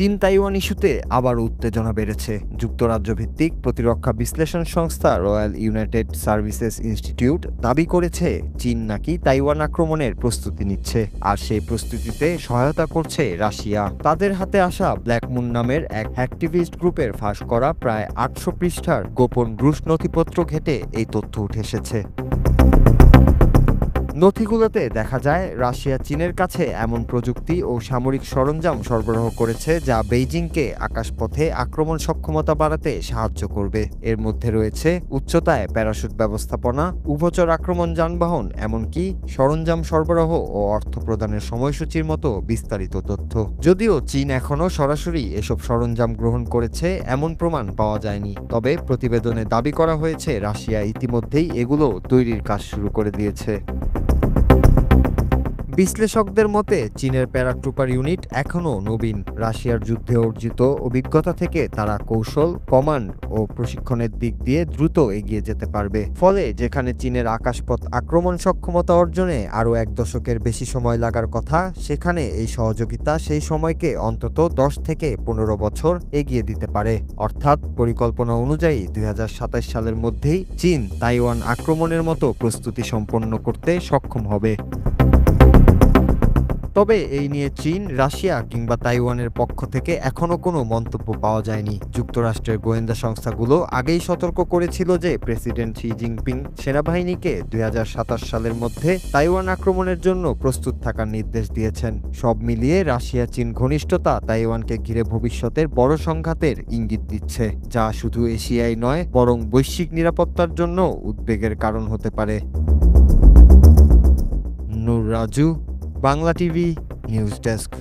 চীন তাইওয়ান ইস্যুতে আবার উত্তেজনা বেড়েছে। যুক্তরাজ্য ভিত্তিক প্রতিরক্ষা বিশ্লেষণ সংস্থা রয়্যাল ইউনাইটেড সার্ভিসেস ইনস্টিটিউট দাবি করেছে চীন নাকি তাইওয়ান আক্রমণের প্রস্তুতি নিচ্ছে, আর সেই প্রস্তুতিতে সহায়তা করছে রাশিয়া। তাদের হাতে আসা ব্ল্যাক মুন নামের এক অ্যাক্টিভিস্ট গ্রুপের ফাঁস করা প্রায় ৮০০ পৃষ্ঠার গোপন রুশ নথিপত্র ঘেঁটে এই তথ্য উঠে এসেছে। নথিগুলোতে দেখা যায় রাশিয়া চীনের কাছে এমন প্রযুক্তি ও সামরিক সরঞ্জাম সরবরাহ করেছে যা বেইজিংকে আকাশপথে আক্রমণ সক্ষমতা বাড়াতে সাহায্য করবে। এর মধ্যে রয়েছে উচ্চতায় প্যারাশুট ব্যবস্থাপনা, উভচর আক্রমণ যানবাহন, এমনকি সরঞ্জাম সরবরাহ ও অর্থ প্রদানের সময়সূচির মতো বিস্তারিত তথ্য। যদিও চীন এখনও সরাসরি এসব সরঞ্জাম গ্রহণ করেছে এমন প্রমাণ পাওয়া যায়নি, তবে প্রতিবেদনে দাবি করা হয়েছে রাশিয়া ইতিমধ্যেই এগুলো তৈরির কাজ শুরু করে দিয়েছে। বিশ্লেষকদের মতে চীনের প্যারাট্রুপার ইউনিট এখনও নবীন। রাশিয়ার যুদ্ধে অর্জিত অভিজ্ঞতা থেকে তারা কৌশল, কমান্ড ও প্রশিক্ষণের দিক দিয়ে দ্রুত এগিয়ে যেতে পারবে। ফলে যেখানে চীনের আকাশপথ আক্রমণ সক্ষমতা অর্জনে আরও ১ দশকের বেশি সময় লাগার কথা, সেখানে এই সহযোগিতা সেই সময়কে অন্তত ১০ থেকে ১৫ বছর এগিয়ে দিতে পারে। অর্থাৎ পরিকল্পনা অনুযায়ী ২০২৭ সালের মধ্যেই চীন তাইওয়ান আক্রমণের মতো প্রস্তুতি সম্পন্ন করতে সক্ষম হবে। তবে এই নিয়ে চীন, রাশিয়া কিংবা তাইওয়ানের পক্ষ থেকে এখনও কোনো মন্তব্য পাওয়া যায়নি। যুক্তরাষ্ট্রের গোয়েন্দা সংস্থাগুলো আগেই সতর্ক করেছিল যে প্রেসিডেন্ট শি জিনপিং সেনাবাহিনীকে ২০২৭ সালের মধ্যে তাইওয়ান আক্রমণের জন্য প্রস্তুত থাকার নির্দেশ দিয়েছেন। সব মিলিয়ে রাশিয়া চীন ঘনিষ্ঠতা তাইওয়ানকে ঘিরে ভবিষ্যতের বড় সংঘাতের ইঙ্গিত দিচ্ছে, যা শুধু এশিয়ায় নয় বরং বৈশ্বিক নিরাপত্তার জন্য উদ্বেগের কারণ হতে পারে। Nur Raju, Bangla TV news desk.